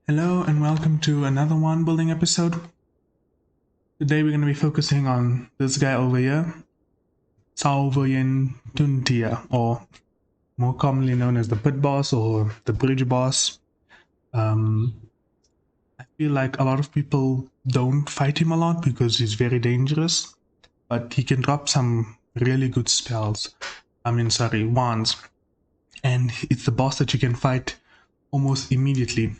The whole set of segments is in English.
Hello and welcome to another wand building episode. Today we're going to be focusing on this guy over here, Tuntia, or more commonly known as the pit boss or the bridge boss. I feel like a lot of people don't fight him a lot because he's very dangerous, but he can drop some really good spells. Wands. And it's the boss that you can fight almost immediately.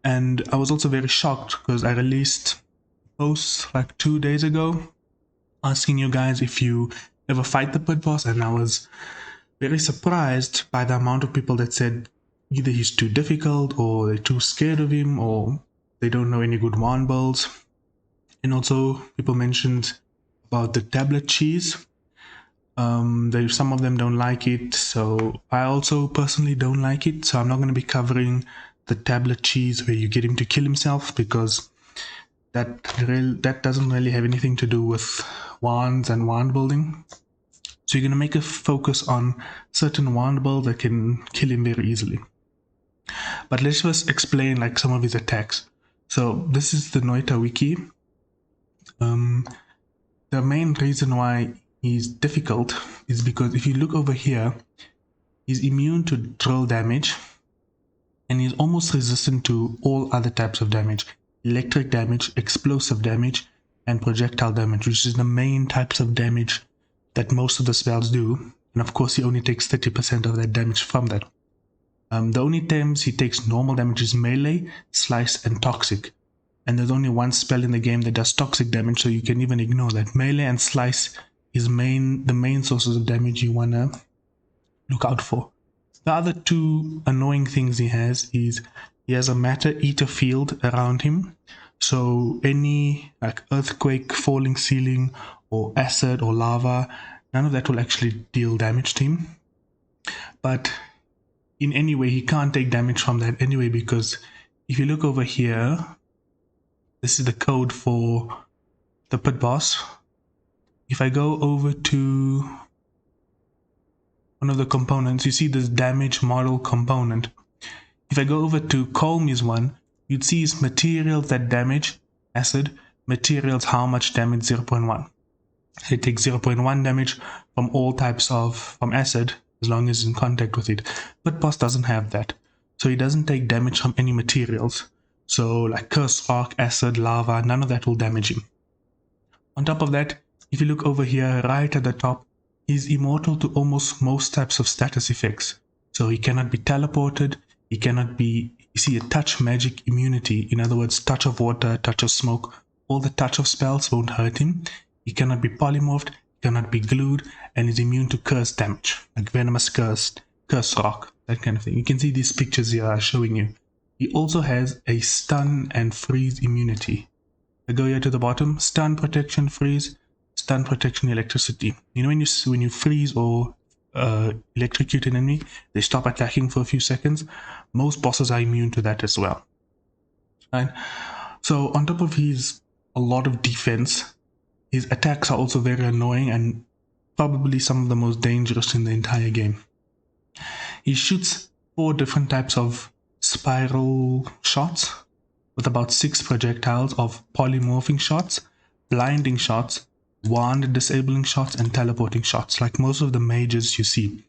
And I was also very shocked because I released post like 2 days ago asking you guys if you ever fight the pit boss, and I was very surprised by the amount of people that said either he's too difficult or they're too scared of him or they don't know any good wand builds. And also people mentioned about the tablet cheese. Some of them don't like it, so I also personally don't like it, so I'm not going to be covering the tablet cheese where you get him to kill himself, because that doesn't really have anything to do with wands and wand building. So you're going to make a focus on certain wand builds that can kill him very easily. But let's just explain like some of his attacks. So this is the Noita wiki. The main reason why he's difficult is because if you look over here, he's immune to drill damage and he's almost resistant to all other types of damage: electric damage, explosive damage, and projectile damage, which is the main types of damage that most of the spells do. And of course he only takes 30% of that damage from that. The only times he takes normal damage is melee, slice, and toxic. And there's only one spell in the game that does toxic damage, so you can even ignore that. Melee and slice is the main sources of damage you want to look out for. The other two annoying things he has is he has a matter eater field around him. So any like earthquake, falling ceiling, or acid or lava, none of that will actually deal damage to him. But in any way, he can't take damage from that anyway, because if you look over here, this is the code for the pit boss. If I go over to one of the components, you see this damage model component. If I go over to Colmy's one, you'd see his materials that damage acid, materials how much damage 0.1. It takes 0.1 damage from all types from acid as long as it's in contact with it. Pit boss doesn't have that, so he doesn't take damage from any materials. So like cursed rock, acid, lava, none of that will damage him. On top of that, if you look over here right at the top, he's immortal to almost most types of status effects. So he cannot be teleported, he cannot be, you see, a touch magic immunity. In other words, touch of water, touch of smoke, all the touch of spells won't hurt him. He cannot be polymorphed, he cannot be glued, and is immune to curse damage, like venomous curse rock, that kind of thing. You can see these pictures here are showing you. He also has a stun and freeze immunity. I go here to the bottom: stun, protection, freeze, stun, protection, electricity. You know, when you freeze or electrocute an enemy, they stop attacking for a few seconds. Most bosses are immune to that as well. Right? So on top of a lot of defense, his attacks are also very annoying and probably some of the most dangerous in the entire game. He shoots 4 different types of spiral shots with about 6 projectiles of polymorphing shots, blinding shots, wand disabling shots, and teleporting shots, like most of the mages you see.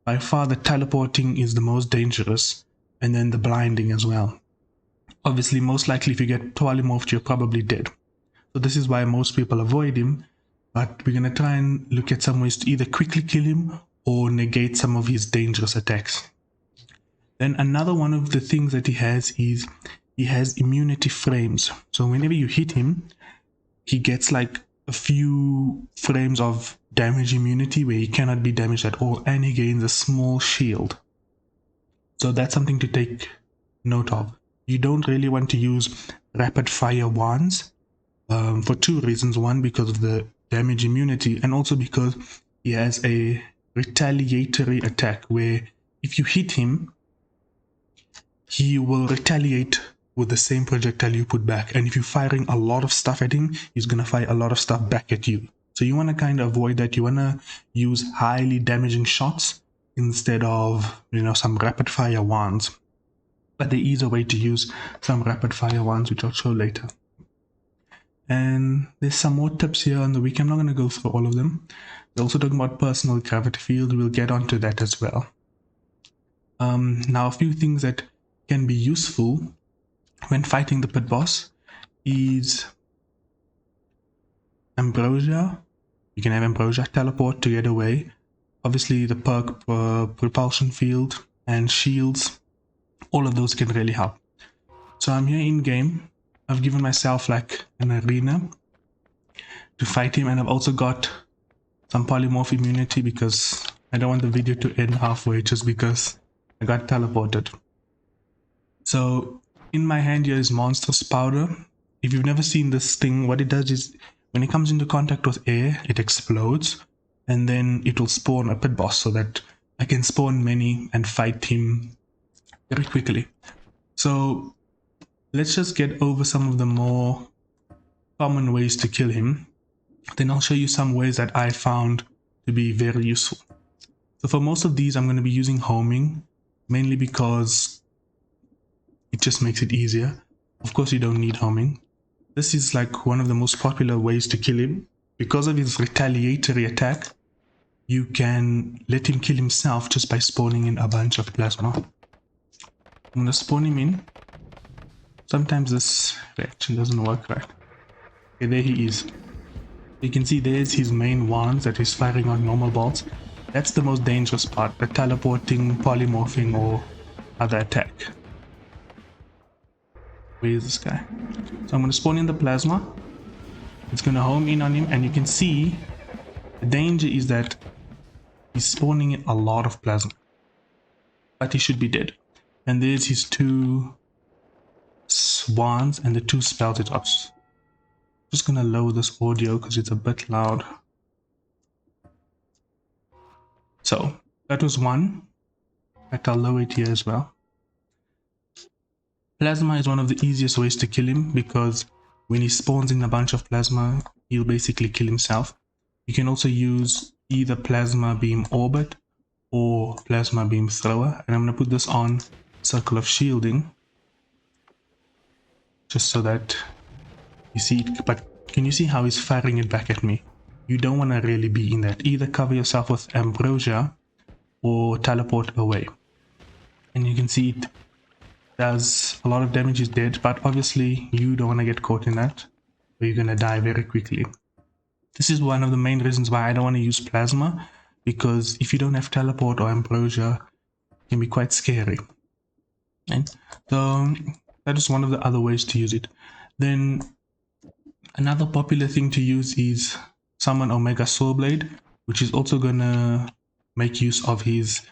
By far the teleporting is the most dangerous, and then the blinding as well. Obviously, most likely if you get polymorphed, you're probably dead. So this is why most people avoid him, but we're going to try and look at some ways to either quickly kill him or negate some of his dangerous attacks. Then another one of the things that he has is he has immunity frames. So whenever you hit him, he gets like a few frames of damage immunity where he cannot be damaged at all, and he gains a small shield. So that's something to take note of. You don't really want to use rapid fire wands for 2 reasons. One, because of the damage immunity, and also because he has a retaliatory attack where if you hit him, he will retaliate with the same projectile you put back. And if you're firing a lot of stuff at him, he's going to fire a lot of stuff back at you. So you want to kind of avoid that. You want to use highly damaging shots instead of, some rapid fire wands. but there is a way to use some rapid fire ones, which I'll show later. And there's some more tips here on the wiki. I'm not going to go through all of them. They're also talking about personal gravity field. We'll get onto that as well. Now, a few things that can be useful when fighting the pit boss is Ambrosia. You can have Ambrosia teleport to get away. Obviously, the perk propulsion field and shields, all of those can really help. So I'm here in game. I've given myself like an arena to fight him, and I've also got some polymorph immunity because I don't want the video to end halfway just because I got teleported. So in my hand here is monstrous powder. If you've never seen this thing, what it does is when it comes into contact with air, it explodes, and then it will spawn a pit boss so that I can spawn many and fight him very quickly. So let's just get over some of the more common ways to kill him. Then I'll show you some ways that I found to be very useful. So for most of these, I'm going to be using homing, mainly because it just makes it easier. Of course, you don't need homing. This is like one of the most popular ways to kill him. Because of his retaliatory attack, you can let him kill himself just by spawning in a bunch of plasma. I'm going to spawn him in. Sometimes this reaction doesn't work right. Okay, there he is. You can see there's his main wands that he's firing on normal bolts. That's the most dangerous part, the teleporting, polymorphing, or other attack. Where is this guy? So I'm going to spawn in the plasma. It's going to home in on him, and you can see the danger is that he's spawning in a lot of plasma. But he should be dead. And there's his two wands and the two spells it ups. Just gonna lower this audio because it's a bit loud. So that was one. In fact, I'll lower it here as well. Plasma is one of the easiest ways to kill him because when he spawns in a bunch of plasma, he'll basically kill himself. You can also use either plasma beam orbit or plasma beam thrower, and I'm gonna put this on circle of shielding just so that you see it. But can you see how he's firing it back at me? You don't want to really be in that. Either cover yourself with ambrosia or teleport away. And you can see it does a lot of damage, is dead, but obviously you don't want to get caught in that, or you're going to die very quickly. This is one of the main reasons why I don't want to use plasma, because if you don't have teleport or ambrosia, it can be quite scary. And so that is one of the other ways to use it. Then another popular thing to use is summon Omega Soulblade, which is also gonna make use of his,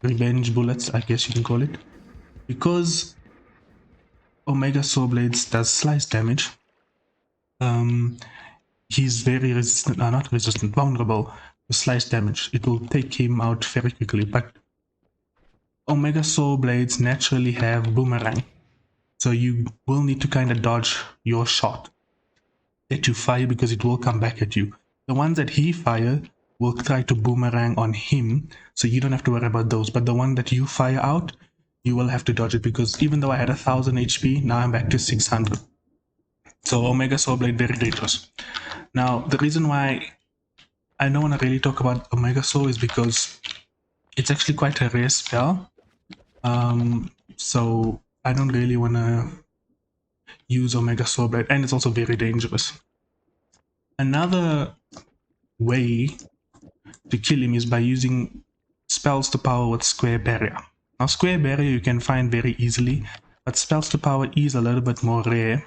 revenge bullets, I guess you can call it. Because Omega Soulblades does slice damage, he's very resistant, vulnerable to slice damage. It will take him out very quickly, but Omega Soul Blades naturally have boomerang, so you will need to kind of dodge your shot that you fire because it will come back at you. The ones that he fired will try to boomerang on him, so you don't have to worry about those, but the one that you fire out, you will have to dodge it, because even though I had 1000 HP, now I'm back to 600. So Omega Soul Blade, very dangerous. Now, the reason why I don't want to really talk about Omega Soul is because it's actually quite a rare spell. So I don't really want to use Omega Soul Blade, and it's also very dangerous. Another way to kill him is by using spells to power with Square Barrier. Now, Square Barrier you can find very easily, but spells to power is a little bit more rare.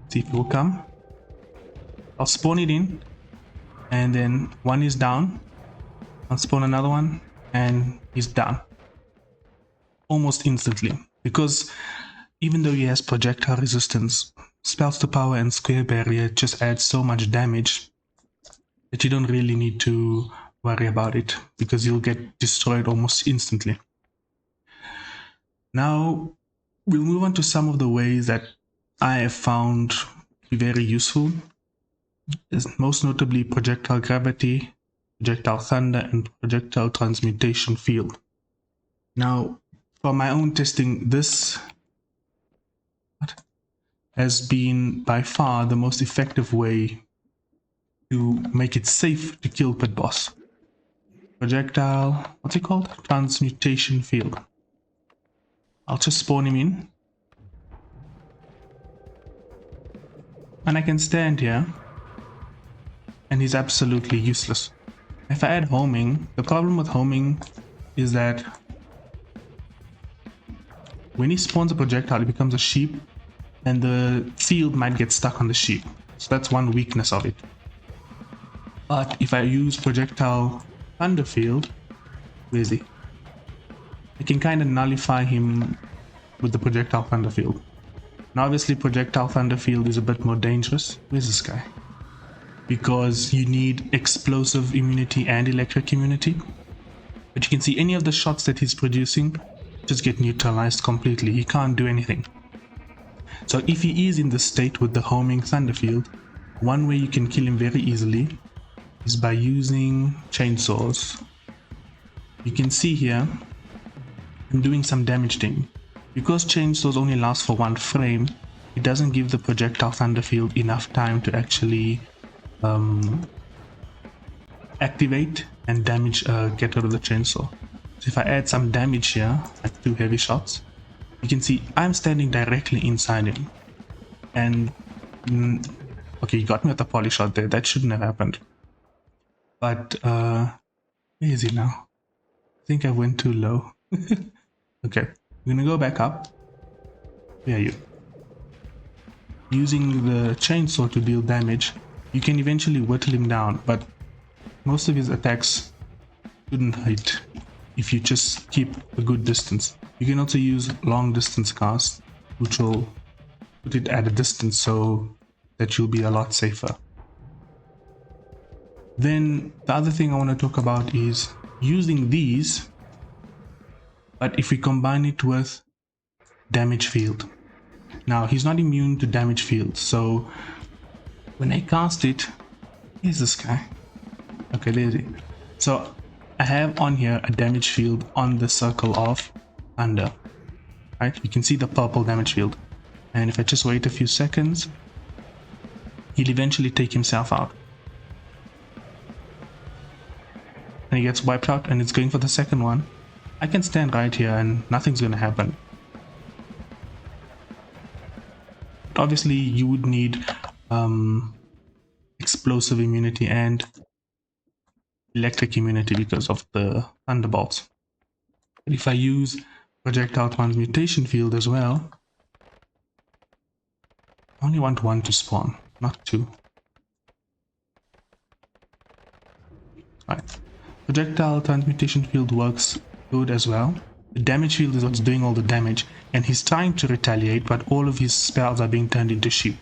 See if it will come. I'll spawn it in, and then one is down. I'll spawn another one, and he's down almost instantly, because even though he has projectile resistance, spells to power and Square Barrier just add so much damage that you don't really need to worry about it, because you'll get destroyed almost instantly. Now we'll move on to some of the ways that I have found to be very useful, most notably projectile gravity, projectile thunder, and projectile transmutation field. Now, for my own testing, this has been by far the most effective way to make it safe to kill pit boss. Projectile, what's it called? Transmutation field. I'll just spawn him in. And I can stand here. And he's absolutely useless. If I add homing, the problem with homing is that when he spawns a projectile, it becomes a sheep, and the field might get stuck on the sheep. So that's one weakness of it. But if I use projectile thunder field, where is he? I can kind of nullify him with the projectile thunder field. Now obviously projectile thunder field is a bit more dangerous. Where's this guy? Because you need explosive immunity and electric immunity. But you can see any of the shots that he's producing just get neutralized completely. He can't do anything. So if he is in this state with the homing thunder field, one way you can kill him very easily is by using chainsaws. You can see here I'm doing some damage to him. Because chainsaws only last for 1 frame, it doesn't give the projectile thunder field enough time to actually activate and damage get rid of the chainsaw. So if I add some damage here, like 2 heavy shots, you can see I'm standing directly inside him. And okay, you got me with the poly shot there. That shouldn't have happened. But where is he now? I think I went too low. Okay, I'm gonna go back up. Where are you? Using the chainsaw to deal damage, you can eventually whittle him down, but most of his attacks shouldn't hit if you just keep a good distance. You can also use long distance cast, which will put it at a distance so that you'll be a lot safer. Then the other thing I want to talk about is using these, but if we combine it with damage field. Now he's not immune to damage field, so when I cast it, here's this guy. Okay, there's it. So I have on here a damage field on the circle of thunder, right? You can see the purple damage field, and if I just wait a few seconds, he'll eventually take himself out. And he gets wiped out, and it's going for the second one. I can stand right here and nothing's gonna happen. But obviously you would need explosive immunity and electric immunity because of the thunderbolts. But if I use projectile transmutation field as well, I only want 1 to spawn, not 2. Right. Projectile transmutation field works good as well. The damage field is what's doing all the damage, and he's trying to retaliate, but all of his spells are being turned into sheep.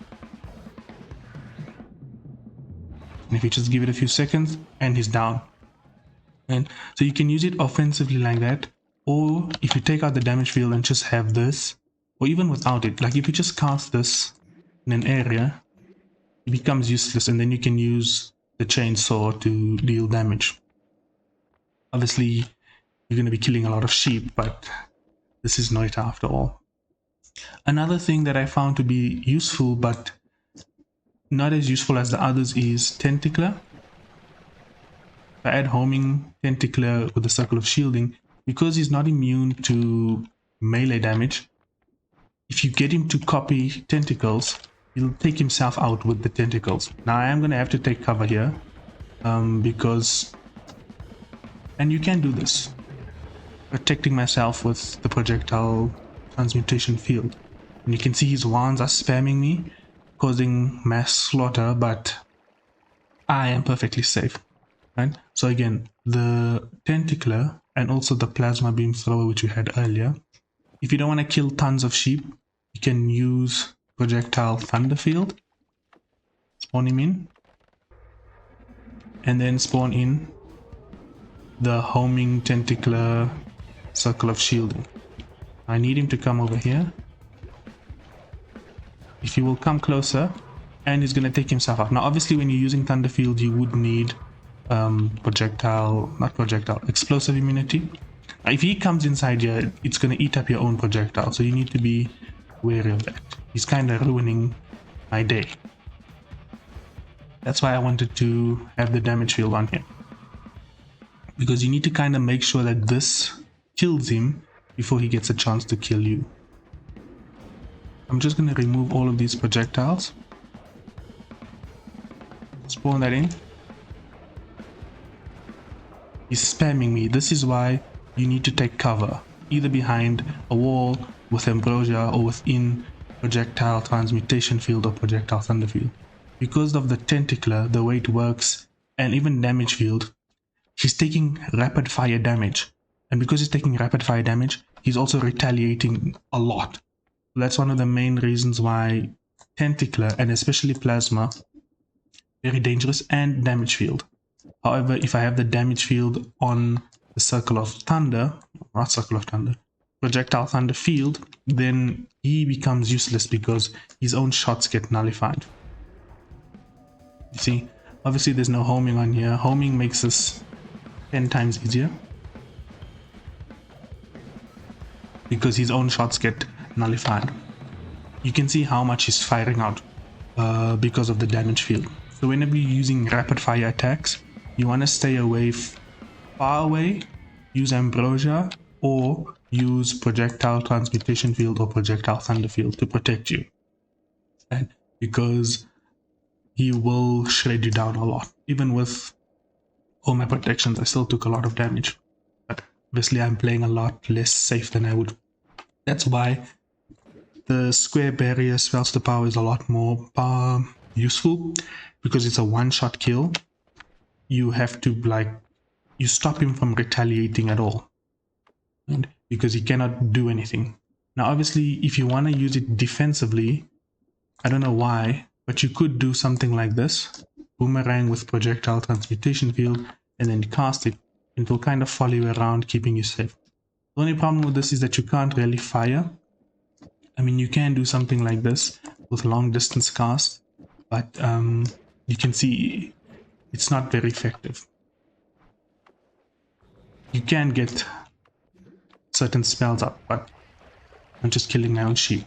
And if you just give it a few seconds, and he's down. And so you can use it offensively like that, or if you take out the damage field and just have this, or even without it, like if you just cast this in an area, it becomes useless, and then you can use the chainsaw to deal damage. Obviously, you're going to be killing a lot of sheep, but this is Noita after all. Another thing that I found to be useful, but not as useful as the others, is Tentacler. If I add homing Tentacler with the circle of shielding, because he's not immune to melee damage, if you get him to copy tentacles, he'll take himself out with the tentacles. Now I am going to have to take cover here, because, and you can do this, protecting myself with the projectile transmutation field. And you can see his wands are spamming me, causing mass slaughter, but I am perfectly safe. Right? So again, the Tentacler and also the plasma beam thrower which we had earlier, if you don't want to kill tons of sheep, you can use projectile thunder field, spawn him in, and then spawn in the homing Tentacler circle of shielding. I need him to come over here. If he will come closer, and he's going to take himself out. Now obviously when you're using thunder field, you would need explosive immunity. If he comes inside here, it's going to eat up your own projectile, so you need to be wary of that. He's kind of ruining my day. That's why I wanted to have the damage field on him, because you need to kind of make sure that this kills him before he gets a chance to kill you. I'm just going to remove all of these projectiles. Spawn that in. He's spamming me. This is why you need to take cover, either behind a wall with ambrosia or within projectile transmutation field or projectile thunder field. Because of the tentacler, the way it works, and even damage field, he's taking rapid fire damage. And because he's taking rapid fire damage, he's also retaliating a lot. That's one of the main reasons why tentacler, and especially plasma, very dangerous, and damage field. However, if I have the damage field on the circle of thunder, not circle of thunder, projectile thunder field, then he becomes useless because his own shots get nullified. You see, obviously there's no homing on here. Homing makes this 10 times easier because his own shots get nullified. You can see how much he's firing out because of the damage field. So whenever you're using rapid fire attacks, you want to stay away, far away, use ambrosia, or use projectile transmutation field or projectile thunder field to protect you. And because he will shred you down a lot. Even with all my protections, I still took a lot of damage. But obviously I'm playing a lot less safe than I would. That's why the square barrier spells to power is a lot more useful, because it's a one-shot kill. You have to, like, you stop him from retaliating at all, and because he cannot do anything. Now obviously if you want to use it defensively, I don't know why, but you could do something like this: boomerang with projectile transmutation field, and then cast it. It will kind of follow you around, keeping you safe. The only problem with this is that you can't really fire. I mean, you can do something like this with long distance cast, but you can see it's not very effective. You can get certain spells up, but I'm just killing my own sheep.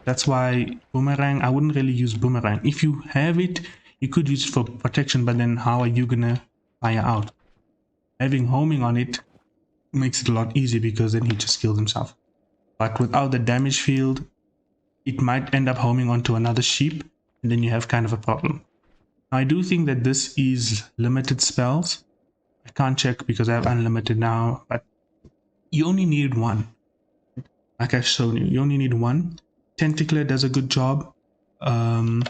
That's why boomerang, I wouldn't really use boomerang. If you have it, you could use it for protection, but then how are you gonna fire out? Having homing on it makes it a lot easier, because then he just kills himself. But without the damage field, it might end up homing onto another sheep, and then you have kind of a problem. Now, I do think that this is limited spells. I can't check because I have unlimited now, but you only need one. Like I've shown you, you only need one. Tentacler does a good job. The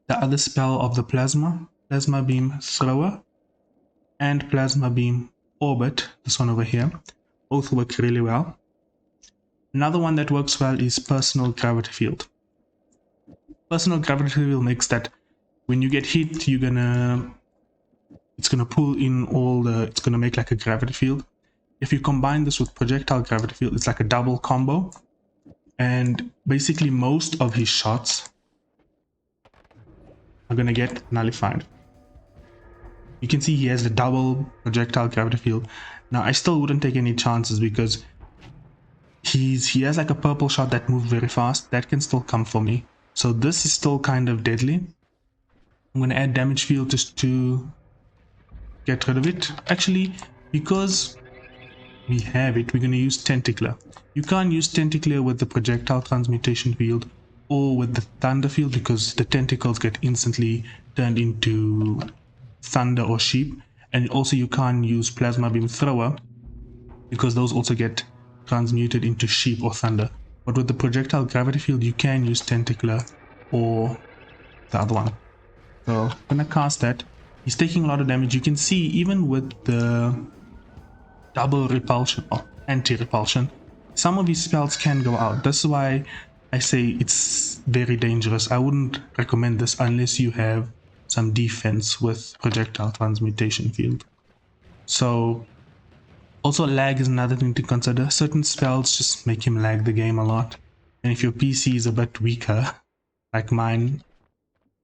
other spell of the Plasma Beam Thrower, and Plasma Beam Orbit, this one over here, both work really well. Another one that works well is Personal Gravity Field. Personal Gravity Field makes that when you get hit, it's gonna pull in it's gonna make like a gravity field. If you combine this with Projectile Gravity Field, it's like a double combo, and basically most of his shots are gonna get nullified. You can see he has the double Projectile Gravity Field. Now I still wouldn't take any chances, because he has like a purple shot that moves very fast. That can still come for me. So this is still kind of deadly. I'm going to add damage field just to get rid of it. Actually, because we have it, we're going to use Tentacler. You can't use Tentacler with the projectile transmutation field or with the thunder field, because the tentacles get instantly turned into thunder or sheep. And also you can't use Plasma Beam Thrower, because those also get transmuted into sheep or thunder. But with the projectile gravity field, you can use Tentacler or the other one. So I'm gonna cast that. He's taking a lot of damage. You can see even with the double repulsion or anti-repulsion, some of his spells can go out. That's why I say it's very dangerous. I wouldn't recommend this unless you have some defense with projectile transmutation field. So also, lag is another thing to consider. Certain spells just make him lag the game a lot. And if your PC is a bit weaker, like mine,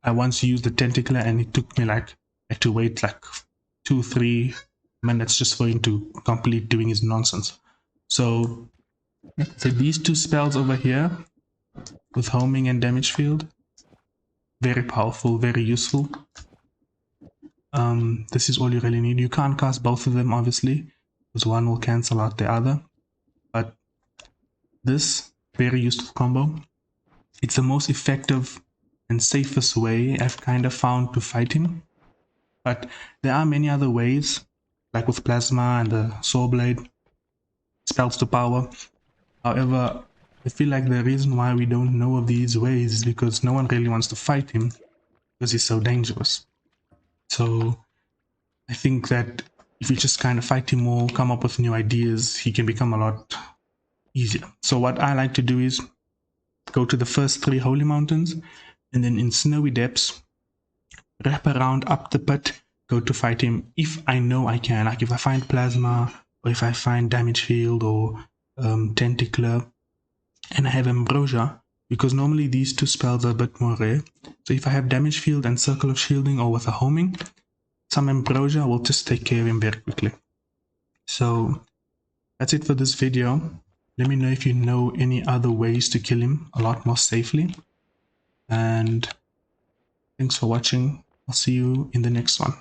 I once used the Tentacler and it took me like, I had to wait like 2-3 Man, that's just for him to complete doing his nonsense. So these two spells over here with homing and damage field, very powerful, very useful. This is all you really need. You can't cast both of them, obviously, because one will cancel out the other. But this, very useful combo. It's the most effective and safest way I've kind of found to fight him. But there are many other ways, like with Plasma and the Saw Blade, spells to power. However, I feel like the reason why we don't know of these ways is because no one really wants to fight him because he's so dangerous. So I think that if you just kind of fight him more, come up with new ideas, he can become a lot easier. So what I like to do is go to the first 3 holy mountains, and then in snowy depths, wrap around up the pit, go to fight him if I know I can. Like if I find Plasma, or if I find Damage Field, or Tentacler, and I have Ambrosia, because normally these two spells are a bit more rare. So if I have Damage Field and Circle of Shielding, or with a homing, some Ambrosia will just take care of him very quickly. So that's it for this video. Let me know if you know any other ways to kill him a lot more safely. And thanks for watching. I'll see you in the next one.